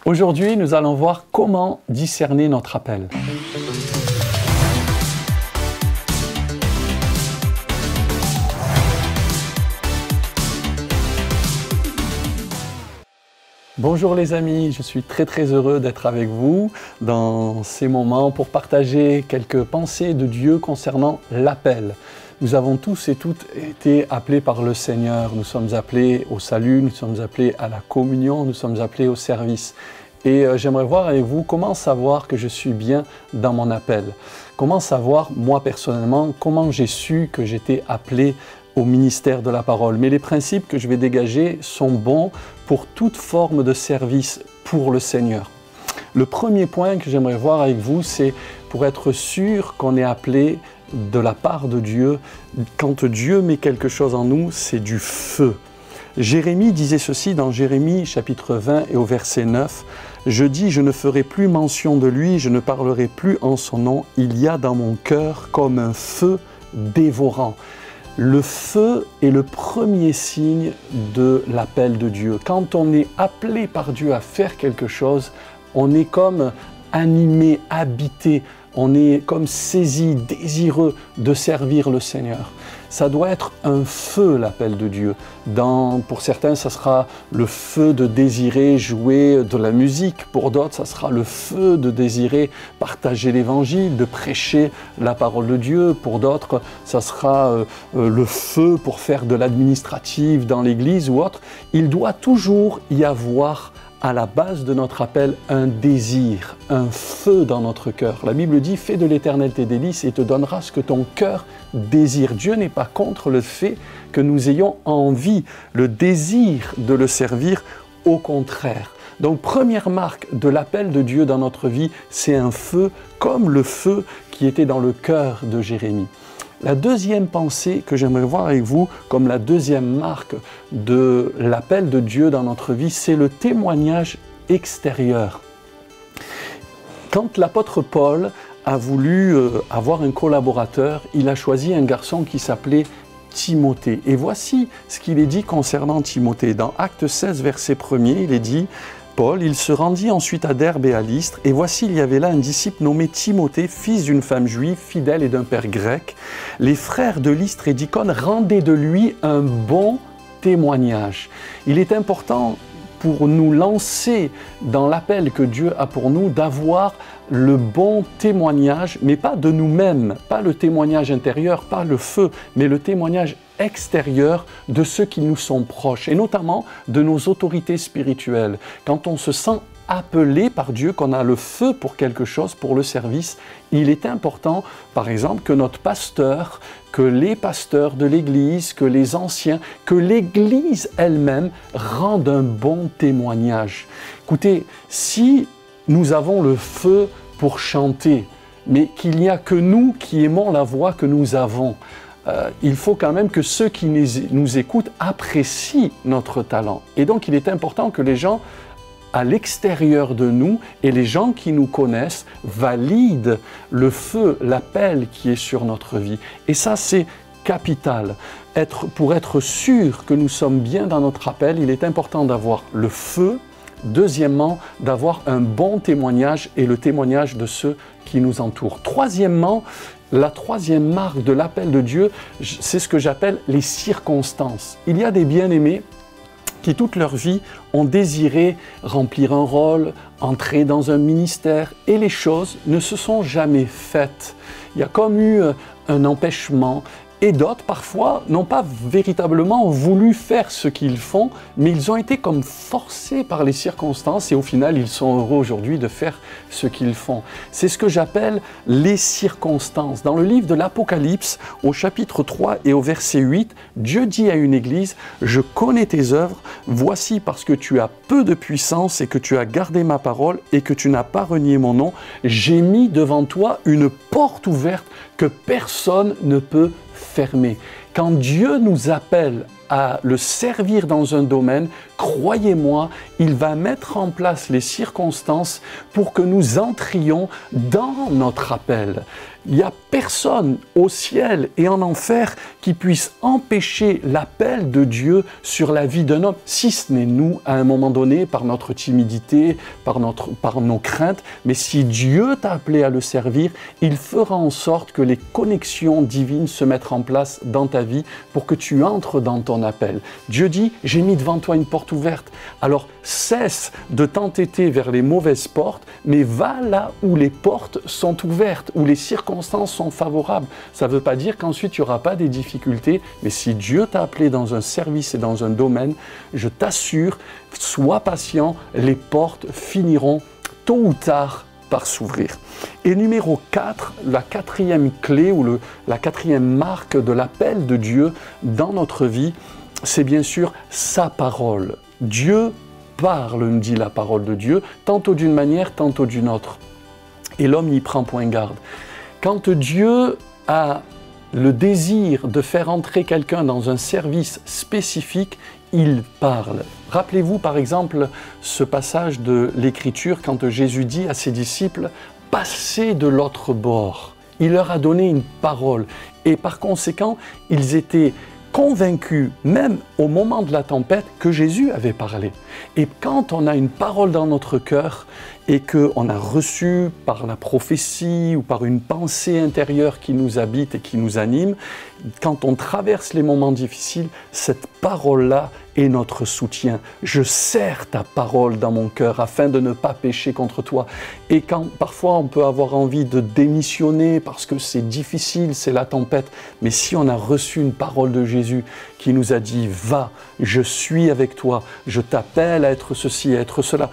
Aujourd'hui, nous allons voir comment discerner notre appel. Bonjour les amis, je suis très heureux d'être avec vous dans ces moments pour partager quelques pensées de Dieu concernant l'appel. Nous avons tous et toutes été appelés par le Seigneur. Nous sommes appelés au salut, nous sommes appelés à la communion, nous sommes appelés au service. Et j'aimerais voir avec vous comment savoir que je suis bien dans mon appel. Comment savoir, moi personnellement, comment j'ai su que j'étais appelé au ministère de la parole. Mais les principes que je vais dégager sont bons pour toute forme de service pour le Seigneur. Le premier point que j'aimerais voir avec vous, c'est pour être sûr qu'on est appelé de la part de Dieu. Quand Dieu met quelque chose en nous, c'est du feu. Jérémie disait ceci dans Jérémie chapitre 20 et au verset 9. « Je dis, je ne ferai plus mention de lui, je ne parlerai plus en son nom. Il y a dans mon cœur comme un feu dévorant. » Le feu est le premier signe de l'appel de Dieu. Quand on est appelé par Dieu à faire quelque chose, on est comme animé, habité, on est comme saisi, désireux de servir le Seigneur. Ça doit être un feu, l'appel de Dieu. Pour certains, ça sera le feu de désirer jouer de la musique. Pour d'autres, ça sera le feu de désirer partager l'Évangile, de prêcher la parole de Dieu. Pour d'autres, ça sera le feu pour faire de l'administratif dans l'Église ou autre. Il doit toujours y avoir à la base de notre appel un désir, un feu dans notre cœur. La Bible dit « Fais de l'Éternel tes délices et te donnera ce que ton cœur désire ». Dieu n'est pas contre le fait que nous ayons envie, le désir de le servir, au contraire. Donc, première marque de l'appel de Dieu dans notre vie, c'est un feu comme le feu qui était dans le cœur de Jérémie. La deuxième pensée que j'aimerais voir avec vous, comme la deuxième marque de l'appel de Dieu dans notre vie, c'est le témoignage extérieur. Quand l'apôtre Paul a voulu avoir un collaborateur, il a choisi un garçon qui s'appelait Timothée. Et voici ce qu'il est dit concernant Timothée. Dans Actes 16, verset 1er, il est dit « Paul, il se rendit ensuite à Derbe et à Lystre, et voici il y avait là un disciple nommé Timothée, fils d'une femme juive, fidèle et d'un père grec. Les frères de Lystre et d'Icône rendaient de lui un bon témoignage. » Il est important pour nous lancer dans l'appel que Dieu a pour nous, d'avoir le bon témoignage, mais pas de nous-mêmes, pas le témoignage intérieur, pas le feu, mais le témoignage extérieur de ceux qui nous sont proches, et notamment de nos autorités spirituelles. Quand on se sent appelé par Dieu, qu'on a le feu pour quelque chose, pour le service, il est important, par exemple, que notre pasteur, que les pasteurs de l'Église, que les anciens, que l'Église elle-même rendent un bon témoignage. Écoutez, si nous avons le feu pour chanter, mais qu'il n'y a que nous qui aimons la voix que nous avons, il faut quand même que ceux qui nous écoutent apprécient notre talent. Et donc, il est important que les gens à l'extérieur de nous et les gens qui nous connaissent valident le feu, l'appel qui est sur notre vie. Et ça, c'est capital. Pour être sûr que nous sommes bien dans notre appel, il est important d'avoir le feu. Deuxièmement, d'avoir un bon témoignage et le témoignage de ceux qui nous entourent. Troisièmement, la troisième marque de l'appel de Dieu, c'est ce que j'appelle les circonstances. Il y a des bien-aimés qui toute leur vie ont désiré remplir un rôle, entrer dans un ministère, et les choses ne se sont jamais faites. Il y a comme eu un empêchement, et d'autres, parfois, n'ont pas véritablement voulu faire ce qu'ils font, mais ils ont été comme forcés par les circonstances, et au final, ils sont heureux aujourd'hui de faire ce qu'ils font. C'est ce que j'appelle les circonstances. Dans le livre de l'Apocalypse, au chapitre 3 et au verset 8, Dieu dit à une église « Je connais tes œuvres, voici parce que tu as peu de puissance et que tu as gardé ma parole et que tu n'as pas renié mon nom, j'ai mis devant toi une porte ouverte que personne ne peut fermer. » Quand Dieu nous appelle à le servir dans un domaine, croyez-moi, il va mettre en place les circonstances pour que nous entrions dans notre appel. Il n'y a personne au ciel et en enfer qui puisse empêcher l'appel de Dieu sur la vie d'un homme, si ce n'est nous, à un moment donné, par notre timidité, par nos craintes. Mais si Dieu t'a appelé à le servir, il fera en sorte que les connexions divines se mettent en place dans ta vie pour que tu entres dans ton appel. Dieu dit, j'ai mis devant toi une porte ouverte. Alors cesse de t'entêter vers les mauvaises portes, mais va là où les portes sont ouvertes, où les circonstances sont favorables. Ça ne veut pas dire qu'ensuite il n'y aura pas des difficultés, mais si Dieu t'a appelé dans un service et dans un domaine, je t'assure, sois patient, les portes finiront tôt ou tard par s'ouvrir. Et numéro 4, la quatrième clé ou la quatrième marque de l'appel de Dieu dans notre vie, c'est bien sûr sa parole. Dieu parle, me dit la parole de Dieu, tantôt d'une manière, tantôt d'une autre. Et l'homme n'y prend point garde. Quand Dieu a le désir de faire entrer quelqu'un dans un service spécifique, il parle. Rappelez-vous par exemple ce passage de l'Écriture quand Jésus dit à ses disciples « Passez de l'autre bord ». Il leur a donné une parole et par conséquent, ils étaient convaincus, même au moment de la tempête, que Jésus avait parlé. Et quand on a une parole dans notre cœur et qu'on a reçu par la prophétie ou par une pensée intérieure qui nous habite et qui nous anime, quand on traverse les moments difficiles, cette parole-là est notre soutien. Je serre ta parole dans mon cœur afin de ne pas pécher contre toi. Et quand parfois on peut avoir envie de démissionner parce que c'est difficile, c'est la tempête, mais si on a reçu une parole de Jésus qui nous a dit « Va, je suis avec toi, je t'appelle à être ceci, à être cela ».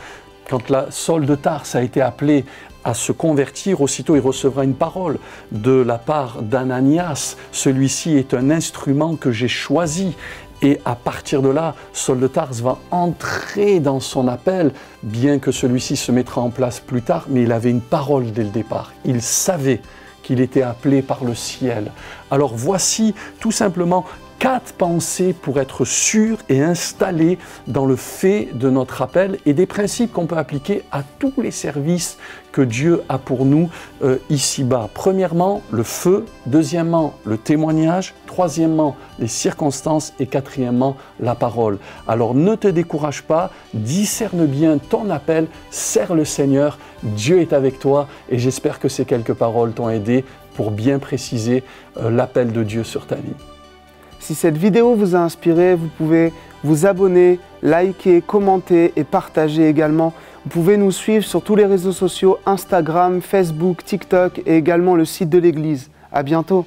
Quand Saul de Tarse a été appelé à se convertir, aussitôt il recevra une parole de la part d'Ananias. Celui-ci est un instrument que j'ai choisi. Et à partir de là, Saul de Tarse va entrer dans son appel, bien que celui-ci se mettra en place plus tard, mais il avait une parole dès le départ. Il savait qu'il était appelé par le ciel. Alors voici tout simplement 4 pensées pour être sûr et installé dans le fait de notre appel et des principes qu'on peut appliquer à tous les services que Dieu a pour nous ici-bas. Premièrement, le feu. Deuxièmement, le témoignage. Troisièmement, les circonstances. Et quatrièmement, la parole. Alors ne te décourage pas, discerne bien ton appel, serre le Seigneur, Dieu est avec toi et j'espère que ces quelques paroles t'ont aidé pour bien préciser l'appel de Dieu sur ta vie. Si cette vidéo vous a inspiré, vous pouvez vous abonner, liker, commenter et partager également. Vous pouvez nous suivre sur tous les réseaux sociaux, Instagram, Facebook, TikTok et également le site de l'Église. À bientôt.